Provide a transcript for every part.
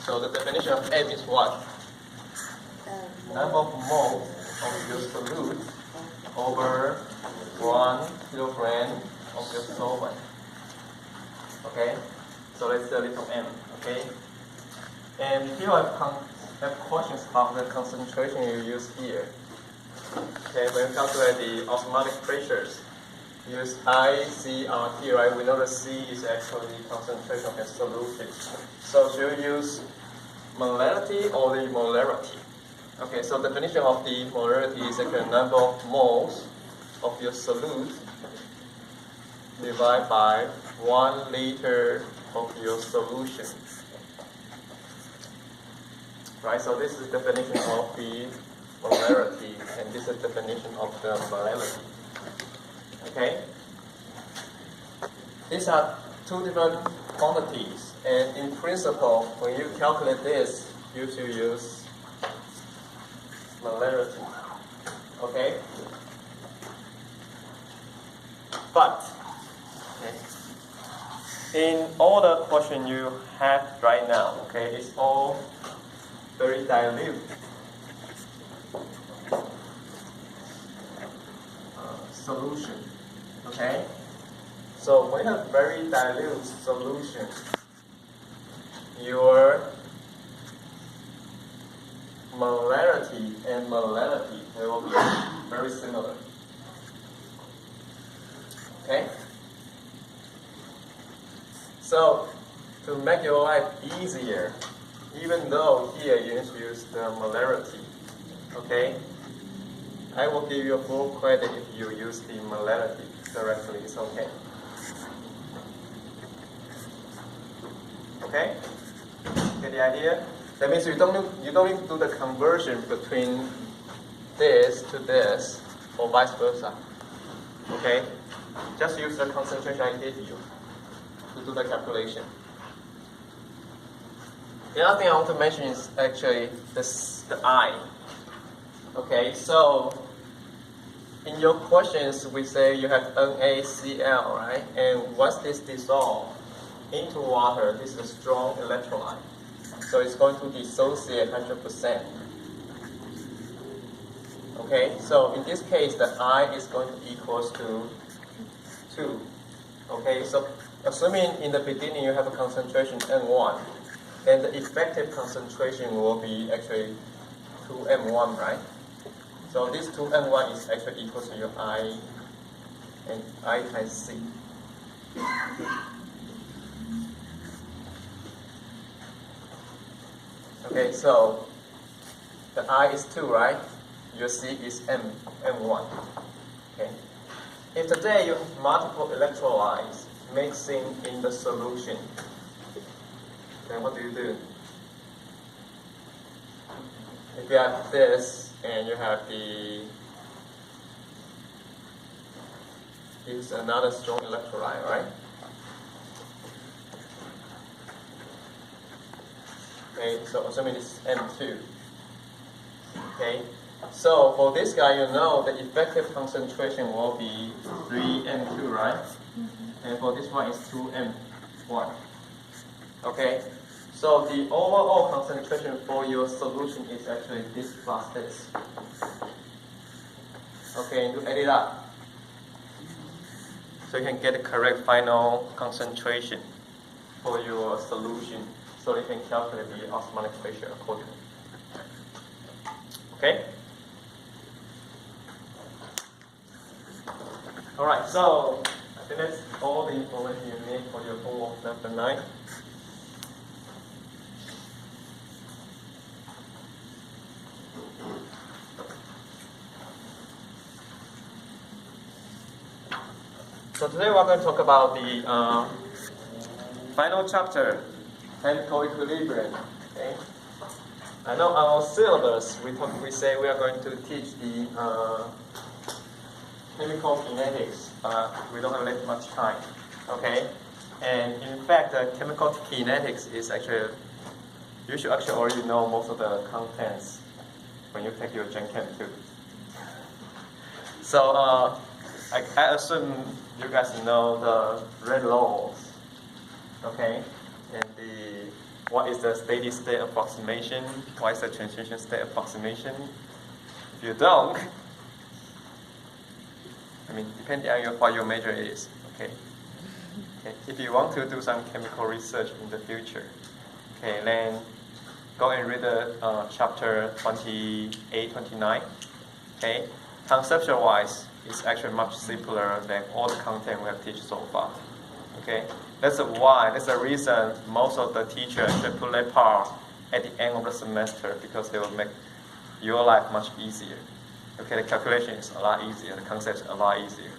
So the definition of M is what? Number of moles of your solute over 1 kilogram of your solvent. Okay, so let's study from M. Okay, and here I have questions about the concentration you use here. Okay, when you calculate the osmotic pressures, use I, C, R, T, right? We know the C is actually concentration of the solution. So should you use molarity or the molarity? Okay, so definition of the molarity is actually the number of moles of your solute divided by 1 liter of your solution. Right, so this is the definition of the molarity, and this is the definition of the molality. Okay? These are two different quantities, and in principle, when you calculate this, you should use molarity. Okay? But, in all the question you have right now, okay, it's all very dilute solution. Okay? So when you have very dilute solution, your molarity and molality, they will be very similar. Okay? So, to make your life easier, even though here you introduce the molarity, okay, I will give you full credit if you use the molarity directly. It's okay. Okay? Get the idea? That means you don't need to do the conversion between this to this, or vice versa. Okay? Just use the concentration I gave you to do the calculation. The other thing I want to mention is actually the I. Okay, so in your questions we say you have NaCl, right? And once this dissolves into water, this is a strong electrolyte. So it's going to dissociate 100%. Okay, so in this case the I is going to equals to 2. Okay, so assuming in the beginning you have a concentration N1, then the effective concentration will be actually 2M1, right? So this 2M1 is actually equal to your I and I times C. Okay, so the I is 2, right? Your C is M1. Okay. If today you have multiple electrolytes mixing in the solution, then what do? If you have this and you have this is another strong electrolyte, right? Okay, so assuming this is M2. Okay, so for this guy, you know the effective concentration will be 3M2, right? And for this one is 2M1. Okay, so the overall concentration for your solution is actually this plus this. Okay, you add it up. So you can get the correct final concentration for your solution, so you can calculate the osmotic pressure accordingly. Okay? Alright, so I think that's all the information you need for your homework number 9. So today we're going to talk about the final chapter, chemical equilibrium. Okay? I know our syllabus, we say we are going to teach the chemical kinetics, but we don't have that much time. Okay? And in fact, chemical kinetics is actually, you should actually already know most of the contents when you take your Gen Chem 2. So I assume you guys know the red laws, okay, and the what is the steady state approximation, what is the transition state approximation. If you don't, depending on what your major is, okay? If you want to do some chemical research in the future, okay, then go and read the chapter 28, 29, okay? Conceptual-wise, it's actually much simpler than all the content we have taught so far, okay? That's the reason most of the teachers should put that part at the end of the semester, because they will make your life much easier. Okay, the calculation is a lot easier, the concepts are a lot easier.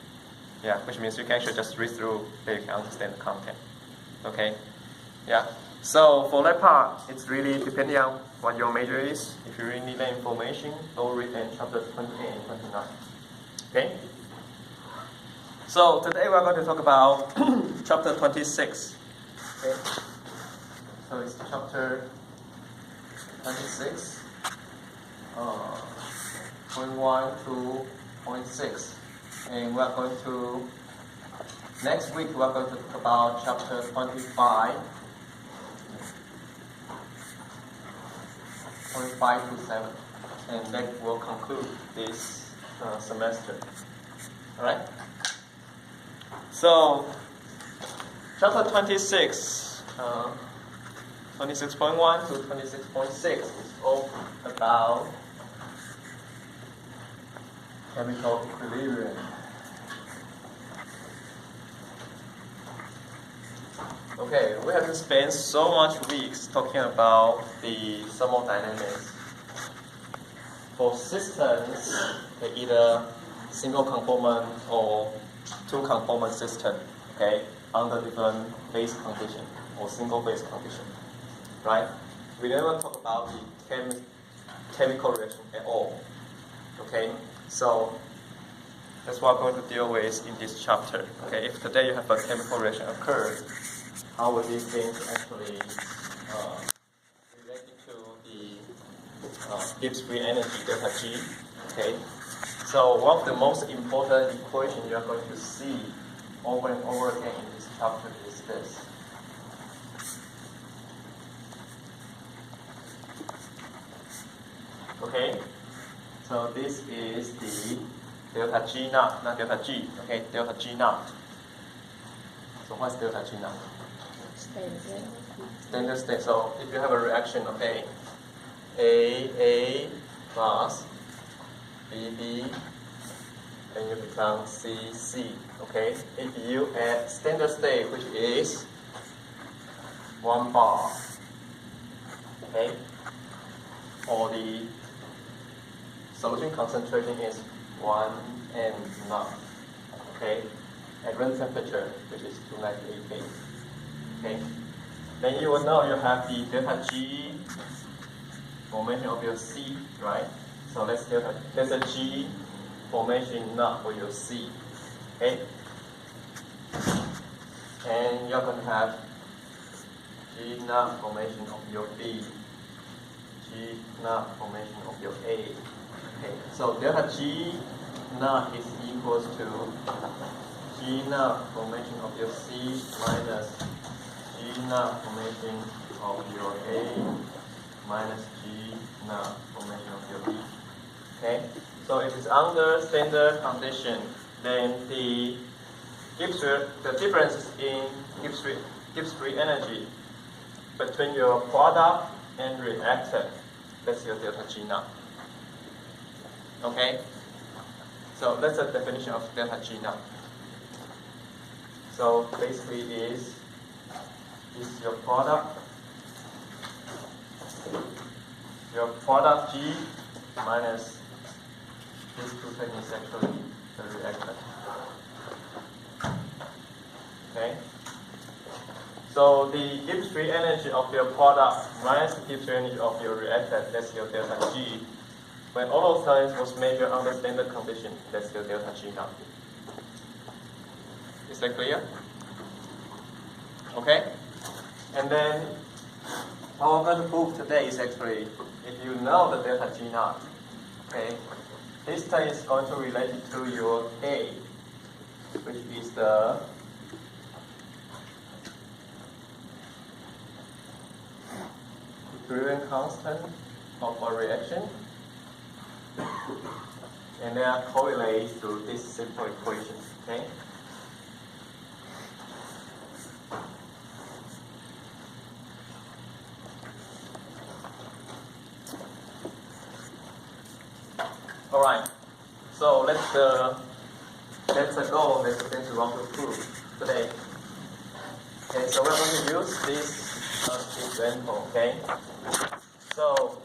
Yeah, which means you can actually just read through, then you can understand the content. Okay? Yeah. So for that part, it's really depending on what your major is. If you really need that information, go read in chapter 28 and 29. Okay? So today we're going to talk about chapter 26. Okay? So it's chapter 26, point 1 to point 6. And we're going to, next week we're going to talk about chapter 25, point 5 to 7. And that will conclude this semester. Alright? So, chapter 26, 26.1 to 26.6 is all about chemical equilibrium. Okay, we have spent so much weeks talking about the thermodynamics. For systems, they're either single component or two component system, okay, under different phase condition or single phase condition, right? We never talk about the chemical reaction at all, okay? So that's what we're going to deal with in this chapter. Okay, if today you have a chemical reaction occur, how would these things actually relate to the Gibbs free energy delta G? Okay, so one of the most important equations you are going to see over and over again in this chapter is this. Okay. So this is the delta G naught, not delta G, okay, delta G naught. So what's delta G naught? Standard state. So if you have a reaction, okay, A plus B, then you become C, okay? If you add standard state, which is 1 bar, okay, or the solution concentration is 1 m naught, okay, at room temperature, which is 298 K, okay. Then you will know you have the delta G formation of your C, right? So let's delta G formation naught for your C, okay. And you're going to have G naught formation of your B, G naught formation of your A. Okay, so delta G naught is equals to G naught formation of your C minus G naught formation of your A minus G naught formation of your B. Okay, so if it's under standard condition, then the difference in Gibbs free energy between your product and reactant, that's your delta G naught. Okay, so that's the definition of delta G naught. So basically is your product G minus these two things is actually the reactant. Okay, so the Gibbs free energy of your product minus the Gibbs free energy of your reactant, that's your delta G. When all those times was measured under standard condition, that's your delta G naught. Is that clear? Okay? And then what we're going to prove today is actually, if you know the delta G naught, okay, this term is going to relate to your A, which is the equilibrium constant of a reaction, and they are correlated to this simple equation. Okay. All right. So let's go. Let's the things we want to prove today. Okay. So we're going to use this example. Okay. So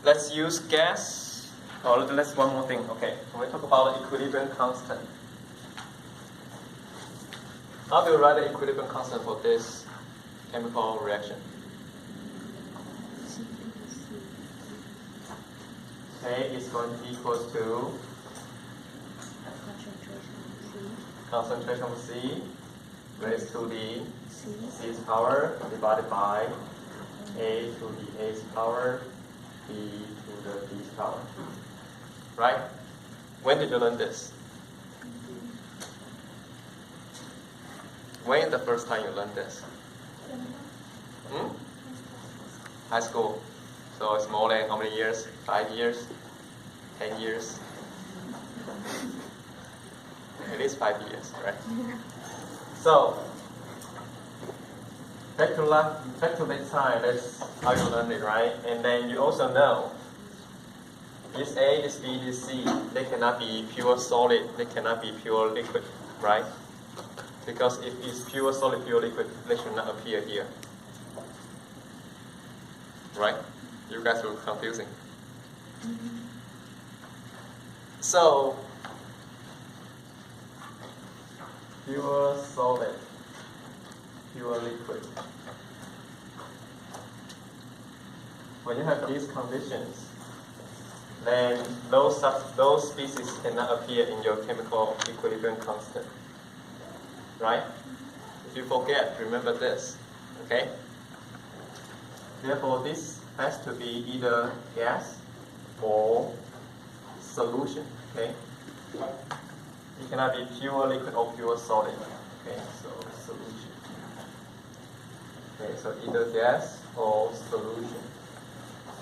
let's use gas. Or let's one more thing. Okay. When we talk about the equilibrium constant. How do you write the equilibrium constant for this chemical reaction? Okay, it's going to be equals to concentration of C raised to the C's power divided by A to the A's power B to the B's power. Right? When did you learn this? When the first time you learned this? High school. So it's more than how many years? 5 years? 10 years? At least 5 years, right? So, back to that time, that's how you learned it, right? And then you also know this A, this B, this C, they cannot be pure solid, they cannot be pure liquid, right? Because if it's pure solid, pure liquid, they should not appear here. Right? You guys were confusing. So, pure solid, pure liquid. When you have these conditions, then those species cannot appear in your chemical equilibrium constant. Right? If you forget, remember this. Okay? Therefore, this has to be either gas or solution. Okay? It cannot be pure liquid or pure solid. Okay, so solution. Okay, so either gas or solution.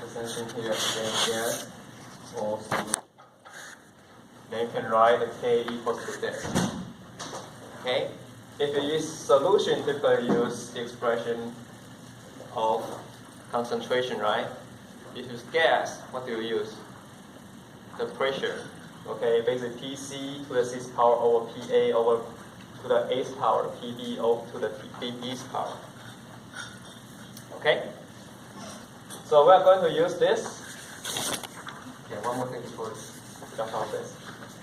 The same thing here again, gas or solution. Then you can write the K equals to this. Okay? If you use solution, typically use the expression of concentration, right? If you use gas, what do you use? The pressure. Okay, basically Pc to the C's power over Pa over to the A's power, Pb over to the B's power. Okay? So we are going to use this. Okay, one more thing before we jump on this.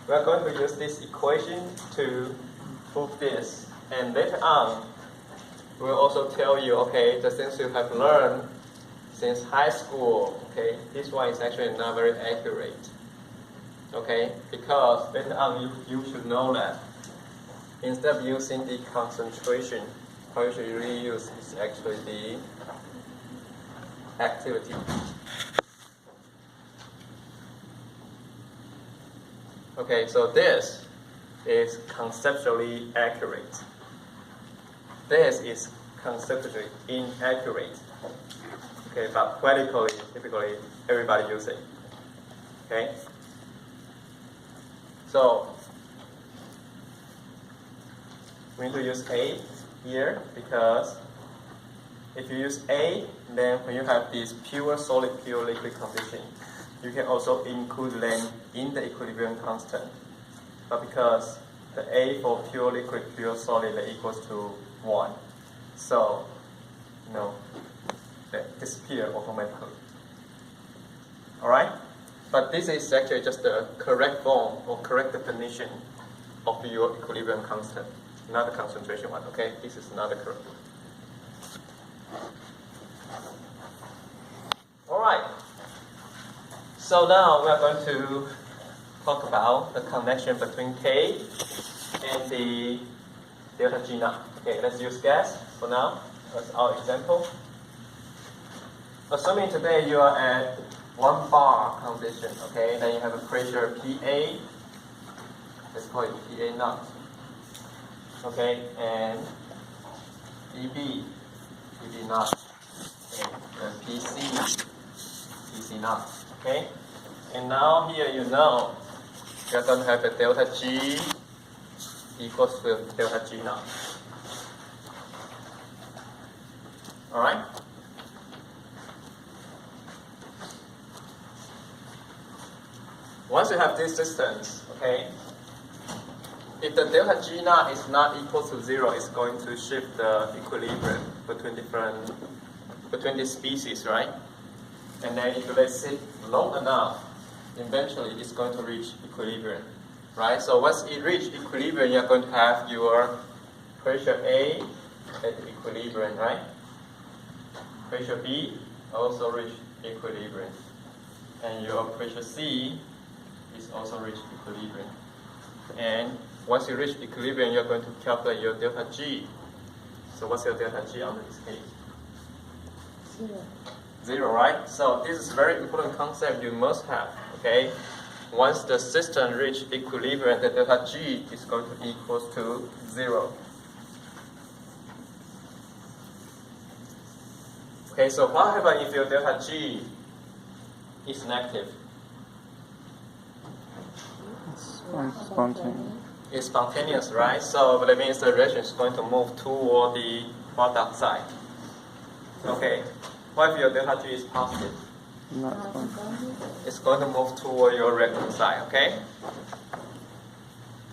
We are going to use this equation to prove this. And later on, we'll also tell you, okay, the things you have learned since high school, okay, this one is actually not very accurate. Okay, because later on you should know that instead of using the concentration, what you should really use is actually the activity. Okay, so this is conceptually accurate. This is conceptually inaccurate. Okay, but practically, typically, everybody uses it. Okay? So, we need to use A here because if you use A, then when you have this pure solid, pure liquid condition, you can also include them in the equilibrium constant. But because the A for pure liquid, pure solid, that equals to 1. So, they disappear automatically. Alright? But this is actually just the correct form or correct definition of your equilibrium constant, not the concentration one, okay? This is not the correct one. Alright. So now we are going to talk about the connection between K and the delta G naught. Okay, let's use gas for now as our example. Assuming today you are at 1 bar condition, okay, then you have a pressure PA call it PA naught. Okay, and PB naught, okay, and PC naught. Okay, and now here you know you're going to have a delta G equals to delta G naught. All right. Once you have this distance, okay, if the delta G naught is not equal to 0, it's going to shift the equilibrium between these species, right? And then if you let it sit long enough, eventually it's going to reach equilibrium, right? So once it reaches equilibrium, you're going to have your pressure A at equilibrium, right? Pressure B also reach equilibrium, and your pressure C is also reach equilibrium. And once you reach equilibrium, you're going to calculate your delta G. So what's your delta G under this case? 0, right? So this is a very important concept you must have, okay? Once the system reaches equilibrium, the delta G is going to equal to 0. Okay, so what happens if your delta G is negative? Spontaneous. It's spontaneous, right? So that means the reaction is going to move toward the product side. Okay, what if your delta G is positive? Not spontaneous. It's going to move toward your reactant side, okay?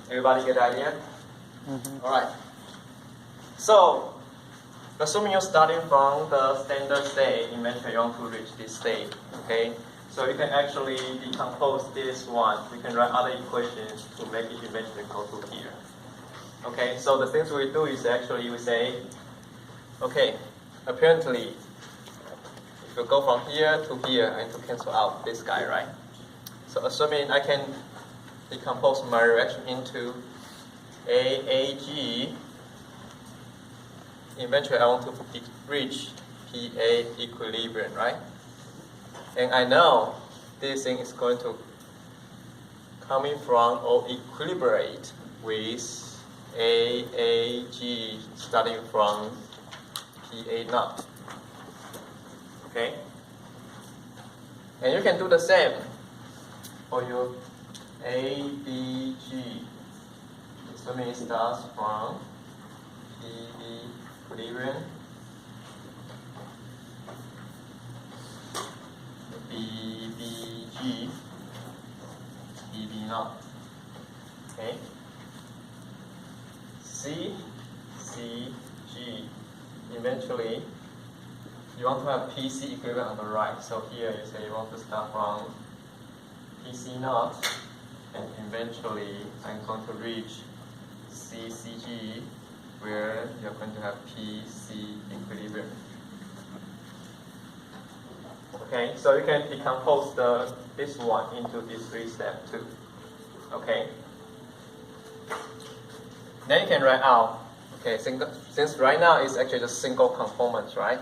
Everybody get the idea? All right. So, assuming you're starting from the standard state, eventually you want to reach this state, okay? So you can actually decompose this one. We can write other equations to make it eventually go to here. Okay, so the things we do is actually we say, okay, apparently, if you go from here to here, I need to cancel out this guy, right? So assuming I can decompose my reaction into AAG, eventually I want to reach PA equilibrium, right? And I know this thing is going to coming from or equilibrate with AAG starting from PA naught. Okay? And you can do the same for your ABG. Assuming it starts from PB equilibrium, BBG, BB naught. Okay? C, C, G. Eventually, you want to have PC equilibrium on the right. So here you say you want to start from PC naught, and eventually I'm going to reach CCG, where you're going to have PC equilibrium. Okay, so you can decompose this one into these 3 steps too. Okay. Then you can write out. Okay, since right now it's actually just single components, right?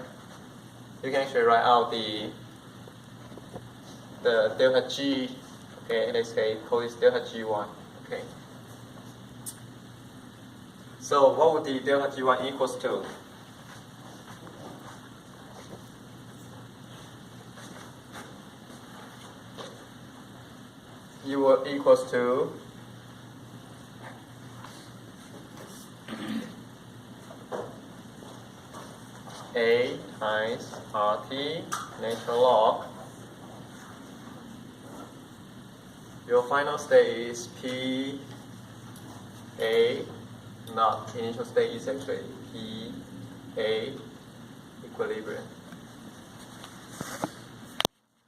You can actually write out the delta G. Okay, let's say call this delta G1. Okay. So what would the delta G1 equals to? You will equals to A times RT natural log. Your final state is P A naught. Initial state is actually P A equilibrium.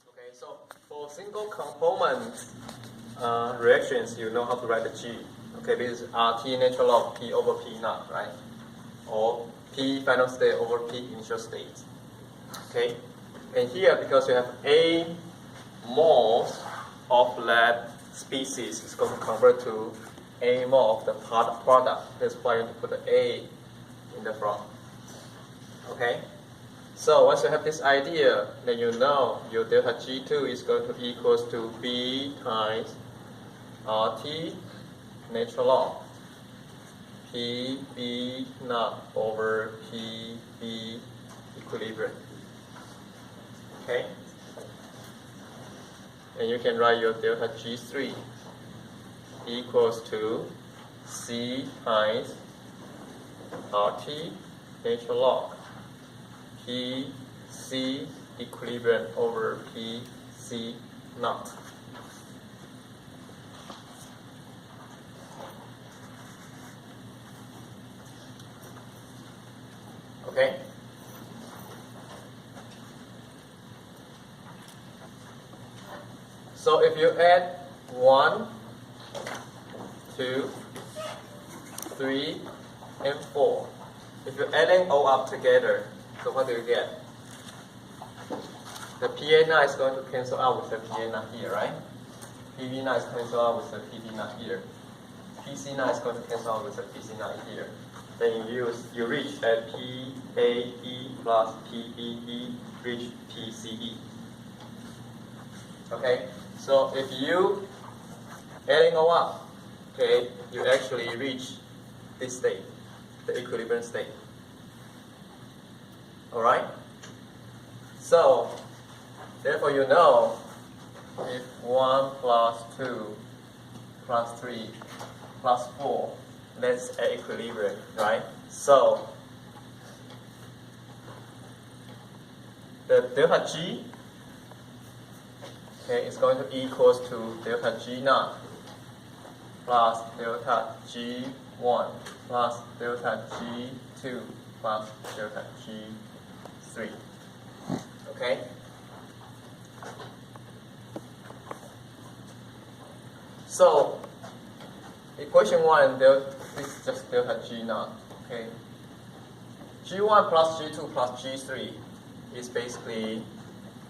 Okay, so for single component reactions, you know how to write the G. Okay, this is RT natural log P over P naught, right? Or P final state over P initial state. Okay, and here because you have A moles of that species, it's going to convert to A mole of the product. That's why you need to put the A in the front. Okay, so once you have this idea, then you know your delta G2 is going to equals to B times RT natural log PB naught over PB equilibrium. Okay? And you can write your delta G3 equals to C times RT natural log PC equilibrium over PC naught. Okay? So if you add 1, 2, 3, and 4, if you're adding all up together, so what do you get? The PA naught is going to cancel out with the PA naught here, right? PB naught is cancel out with the PB naught here. PC naught is going to cancel out with the PC naught here. Then you reach at PAE plus PBE reach PCE. Okay, so if you adding all up, okay, you actually reach this state, the equilibrium state. Alright? So, therefore you know if 1 plus 2 plus 3 plus 4, that's at equilibrium, right? So, the delta G, okay, is going to equals to delta G naught plus delta G1 plus delta G2 plus delta G3. Okay? So, equation 1, this is just delta G naught. Okay? G1 plus G2 plus G3 is basically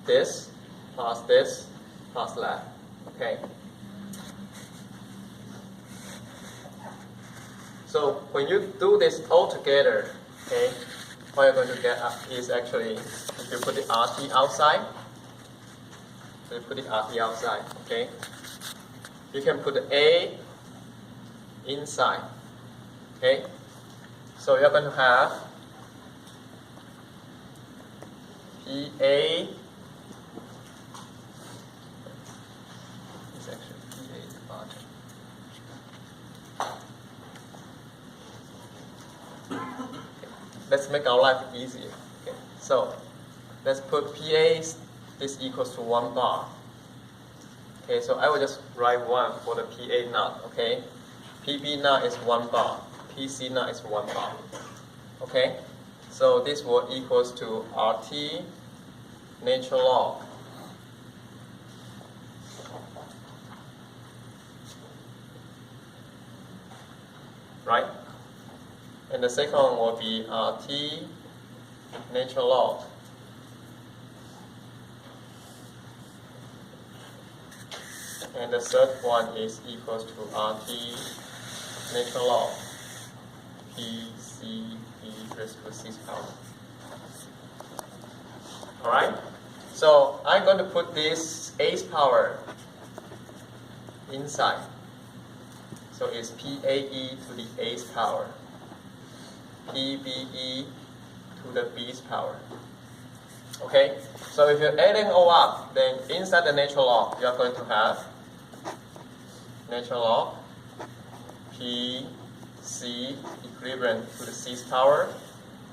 this plus that. Okay? So when you do this all together, okay, what you're going to get is actually, if you put the RT outside, so you put the RT outside, okay, you can put the A inside, okay, so you're going to have PA, it's actually PA larger. Let's make our life easier. Okay. So let's put PA is equals to 1 bar. Okay, so I will just write 1 for the PA naught. Okay, PB naught is 1 bar, PC naught is 1 bar. Okay, so this will equals to RT natural log right? And the second one will be RT natural log and the third one is equals to RT natural log PCE raised to 6 power. Alright? So I'm going to put this 8th power inside. So it's PAE to the 8th power, PBE to the B's power. Okay? So if you're adding all up, then inside the natural log, you're going to have natural log PC equilibrium to the 6th power,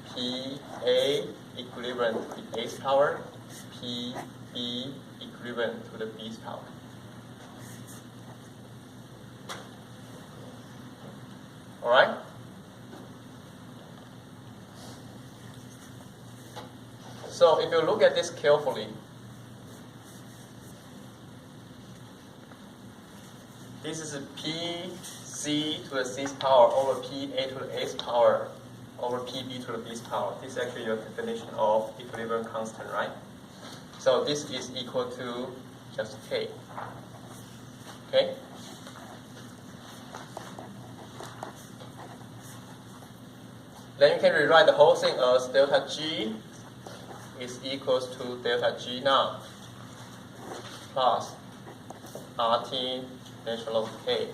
PA equilibrium to the 8th power, PB equilibrium to the B's power. Alright? So if you look at this carefully, this is PC to the 6th power over PA to the 8th power over PB to the B's power. This is actually your definition of equilibrium constant, right? So this is equal to just K. Okay? Then you can rewrite the whole thing as delta G is equals to delta G naught plus RT natural log K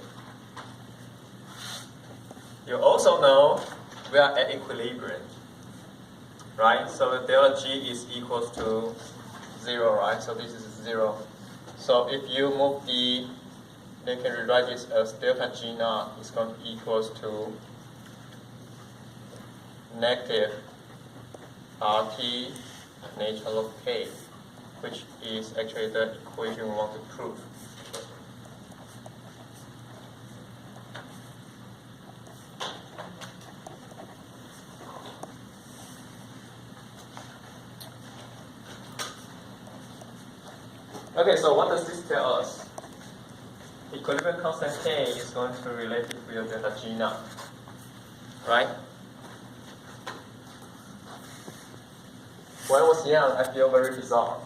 also know we are at equilibrium, right? So the delta G is equals to 0, right? So this is 0. So if you move D, then you can rewrite this as delta G naught is going to equals to negative RT nature log K, which is actually the equation we want to prove. Okay, so what does this tell us? Equilibrium constant K is going to be related to your delta G naught, right? When I was young, I feel very bizarre.